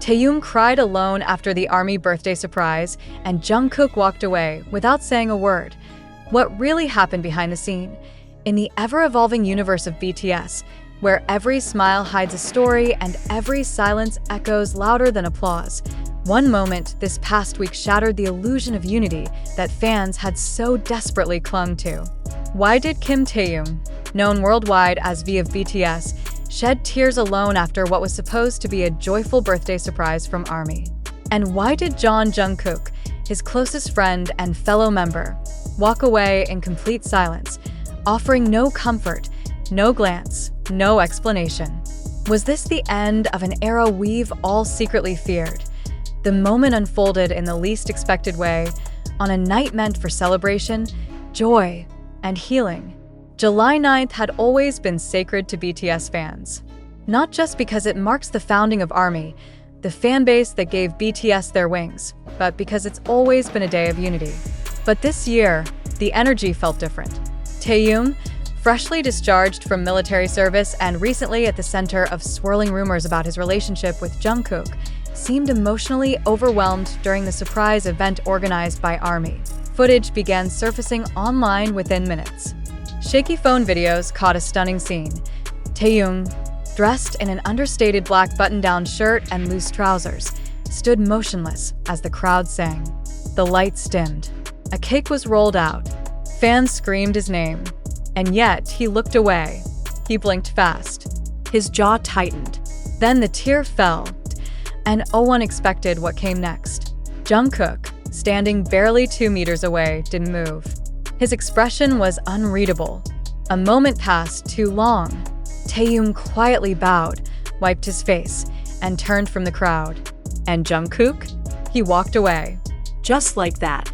Taehyung cried alone after the ARMY birthday surprise, and Jungkook walked away without saying a word. What really happened behind the scene? In the ever-evolving universe of BTS, where every smile hides a story and every silence echoes louder than applause, one moment this past week shattered the illusion of unity that fans had so desperately clung to. Why did Kim Taehyung, known worldwide as V of BTS, shed tears alone after what was supposed to be a joyful birthday surprise from ARMY? And why did Jungkook, his closest friend and fellow member, walk away in complete silence, offering no comfort, no glance, no explanation? Was this the end of an era we've all secretly feared? The moment unfolded in the least expected way, on a night meant for celebration, joy, and healing. July 9th had always been sacred to BTS fans. Not just because it marks the founding of ARMY, the fan base that gave BTS their wings, but because it's always been a day of unity. But this year, the energy felt different. Taehyung, freshly discharged from military service and recently at the center of swirling rumors about his relationship with Jungkook, seemed emotionally overwhelmed during the surprise event organized by ARMY. Footage began surfacing online within minutes. Shaky phone videos caught a stunning scene. Taehyung, dressed in an understated black button-down shirt and loose trousers, stood motionless as the crowd sang. The lights dimmed. A cake was rolled out. Fans screamed his name. And yet, he looked away. He blinked fast. His jaw tightened. Then the tear fell, and no one expected what came next. Jungkook, standing barely 2 meters away, didn't move. His expression was unreadable. A moment passed too long. Taehyung quietly bowed, wiped his face, and turned from the crowd. And Jungkook? He walked away. Just like that.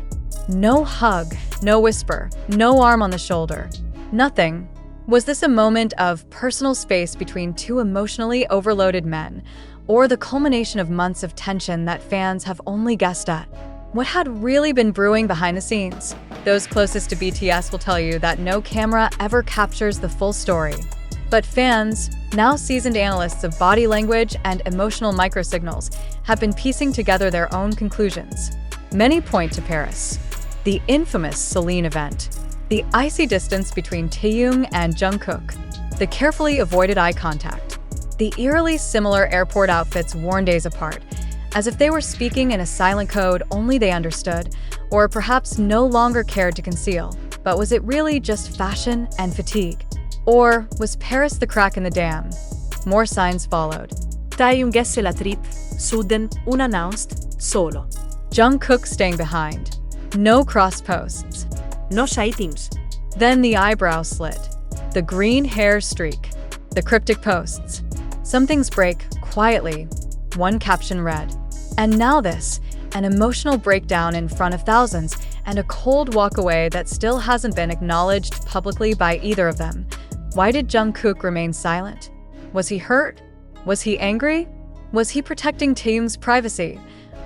No hug, no whisper, no arm on the shoulder. Nothing. Was this a moment of personal space between two emotionally overloaded men, or the culmination of months of tension that fans have only guessed at? What had really been brewing behind the scenes? Those closest to BTS will tell you that no camera ever captures the full story. But fans, now seasoned analysts of body language and emotional microsignals, have been piecing together their own conclusions. Many point to Paris, the infamous Celine event, the icy distance between Taehyung and Jungkook, the carefully avoided eye contact, the eerily similar airport outfits worn days apart, as if they were speaking in a silent code only they understood, or perhaps no longer cared to conceal. But was it really just fashion and fatigue? Or was Paris the crack in the dam? More signs followed. Taehyung guesse la trip, sudden, unannounced, solo. Jungkook staying behind. No cross posts. No shy teams. Then the eyebrow slit. The green hair streak. The cryptic posts. Some things break quietly. One caption read. And now this, an emotional breakdown in front of thousands, and a cold walk away that still hasn't been acknowledged publicly by either of them. Why did Jungkook remain silent? Was he hurt? Was he angry? Was he protecting Taehyung's privacy?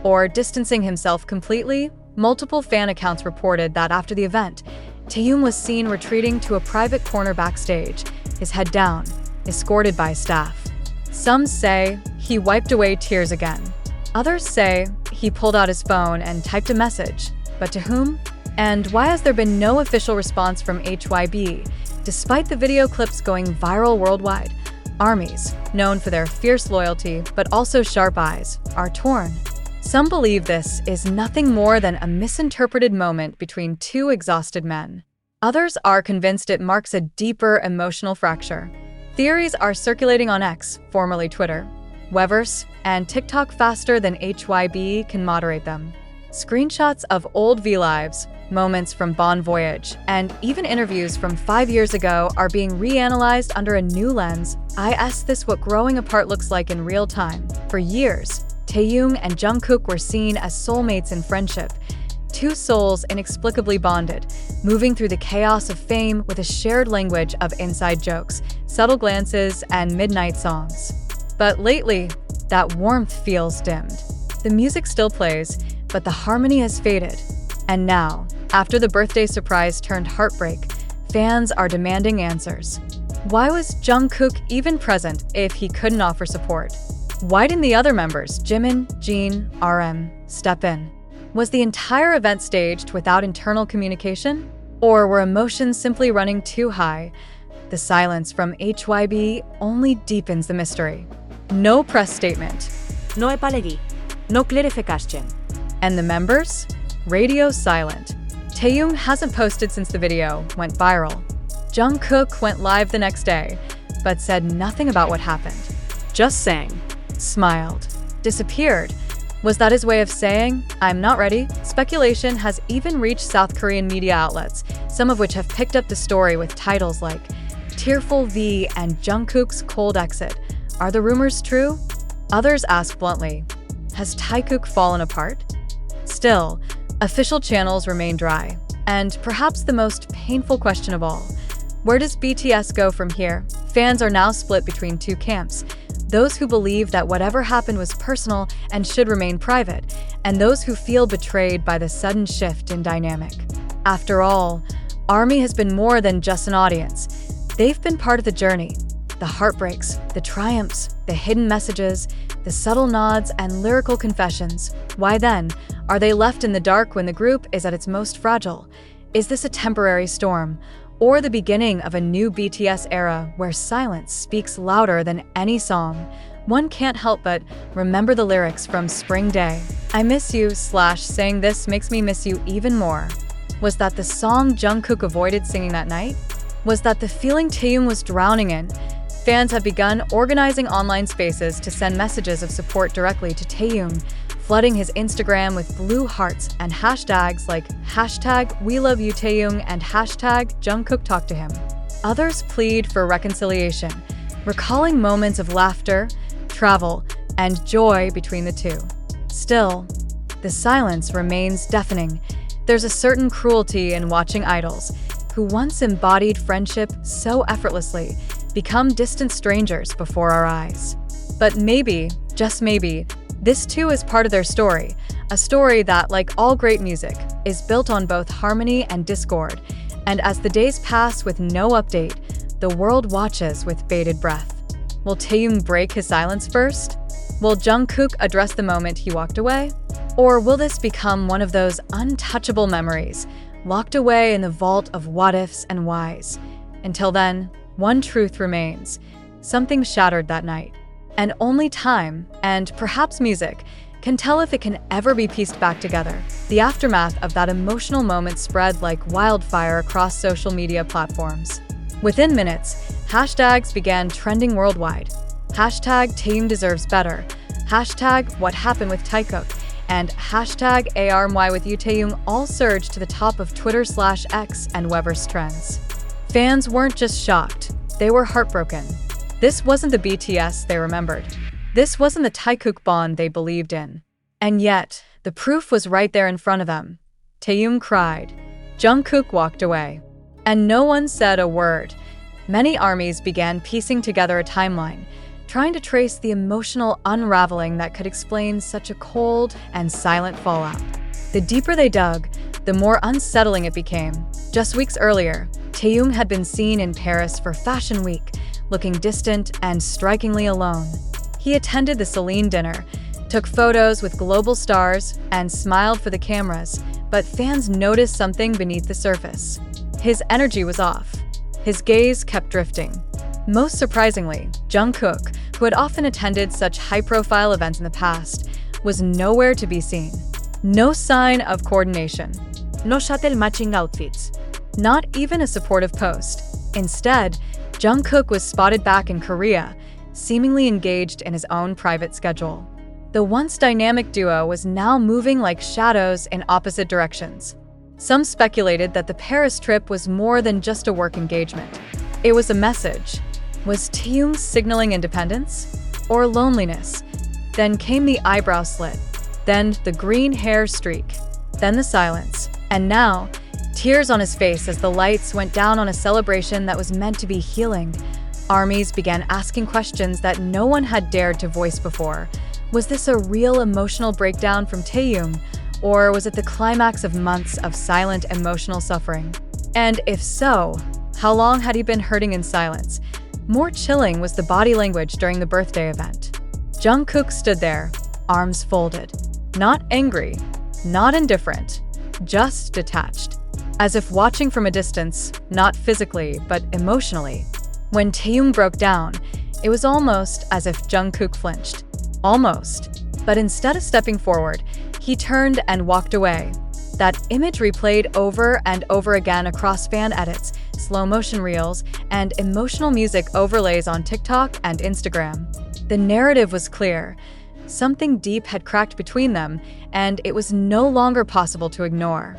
Or distancing himself completely? Multiple fan accounts reported that after the event, Taehyung was seen retreating to a private corner backstage, his head down, escorted by staff. Some say he wiped away tears again. Others say he pulled out his phone and typed a message. But to whom? And why has there been no official response from HYB, despite the video clips going viral worldwide? ARMYs, known for their fierce loyalty but also sharp eyes, are torn. Some believe this is nothing more than a misinterpreted moment between two exhausted men. Others are convinced it marks a deeper emotional fracture. Theories are circulating on X, formerly Twitter, weverse, and TikTok faster than HYB can moderate them. Screenshots of old V-Lives, moments from Bon Voyage, and even interviews from 5 years ago are being reanalyzed under a new lens. I asked this what growing apart looks like in real time. For years, Taehyung and Jungkook were seen as soulmates in friendship, two souls inexplicably bonded, moving through the chaos of fame with a shared language of inside jokes, subtle glances, and midnight songs. But lately, that warmth feels dimmed. The music still plays, but the harmony has faded. And now, after the birthday surprise turned heartbreak, fans are demanding answers. Why was Jungkook even present if he couldn't offer support? Why didn't the other members, Jimin, Jin, RM, step in? Was the entire event staged without internal communication? Or were emotions simply running too high? The silence from HYB only deepens the mystery. No press statement. No epalegi. No clarification. And the members? Radio silent. Taehyung hasn't posted since the video went viral. Jungkook went live the next day, but said nothing about what happened. Just sang. Smiled. Disappeared. Was that his way of saying, "I'm not ready"? Speculation has even reached South Korean media outlets, some of which have picked up the story with titles like Tearful V and Jungkook's cold exit. Are the rumors true? Others ask bluntly, has Taehyung fallen apart? Still, official channels remain dry. And perhaps the most painful question of all, where does BTS go from here? Fans are now split between two camps. Those who believe that whatever happened was personal and should remain private, and those who feel betrayed by the sudden shift in dynamic. After all, ARMY has been more than just an audience. They've been part of the journey. The heartbreaks, the triumphs, the hidden messages, the subtle nods and lyrical confessions. Why then are they left in the dark when the group is at its most fragile? Is this a temporary storm, or the beginning of a new BTS era where silence speaks louder than any song? One can't help but remember the lyrics from Spring Day. I miss you / saying this makes me miss you even more. Was that the song Jungkook avoided singing that night? Was that the feeling Taehyung was drowning in? Fans have begun organizing online spaces to send messages of support directly to Taehyung, flooding his Instagram with blue hearts and hashtags like #WeLoveYouTaehyung and #JungkookTalkToHim. Others plead for reconciliation, recalling moments of laughter, travel, and joy between the two. Still, the silence remains deafening. There's a certain cruelty in watching idols, who once embodied friendship so effortlessly, become distant strangers before our eyes. But maybe, just maybe, this too is part of their story, a story that, like all great music, is built on both harmony and discord. And as the days pass with no update, the world watches with bated breath. Will Taehyung break his silence first? Will Jungkook address the moment he walked away? Or will this become one of those untouchable memories, locked away in the vault of what-ifs and whys? Until then, one truth remains. Something shattered that night. And only time, and perhaps music, can tell if it can ever be pieced back together. The aftermath of that emotional moment spread like wildfire across social media platforms. Within minutes, hashtags began trending worldwide. #Taehyung deserves better, #what happened with Taehyung, and #ARMY with you Taehyung all surged to the top of Twitter/X and weverse trends. Fans weren't just shocked, they were heartbroken. This wasn't the BTS they remembered. This wasn't the Taehyung bond they believed in. And yet, the proof was right there in front of them. Taehyung cried. Jungkook walked away. And no one said a word. Many armies began piecing together a timeline, trying to trace the emotional unraveling that could explain such a cold and silent fallout. The deeper they dug, the more unsettling it became. Just weeks earlier, Taehyung had been seen in Paris for Fashion Week, looking distant and strikingly alone. He attended the Celine dinner, took photos with global stars, and smiled for the cameras, but fans noticed something beneath the surface. His energy was off. His gaze kept drifting. Most surprisingly, Jungkook, who had often attended such high-profile events in the past, was nowhere to be seen. No sign of coordination. No shuttle matching outfits. Not even a supportive post. Instead, Jungkook was spotted back in Korea, seemingly engaged in his own private schedule. The once dynamic duo was now moving like shadows in opposite directions. Some speculated that the Paris trip was more than just a work engagement. It was a message. Was Taehyung signaling independence? Or loneliness? Then came the eyebrow slit. Then the green hair streak. Then the silence. And now, tears on his face as the lights went down on a celebration that was meant to be healing. Armies began asking questions that no one had dared to voice before. Was this a real emotional breakdown from Taehyung? Or was it the climax of months of silent emotional suffering? And if so, how long had he been hurting in silence? More chilling was the body language during the birthday event. Jungkook stood there, arms folded. Not angry, not indifferent, just detached. As if watching from a distance, not physically, but emotionally. When Taehyung broke down, it was almost as if Jungkook flinched. Almost. But instead of stepping forward, he turned and walked away. That image replayed over and over again across fan edits, slow-motion reels, and emotional music overlays on TikTok and Instagram. The narrative was clear. Something deep had cracked between them, and it was no longer possible to ignore.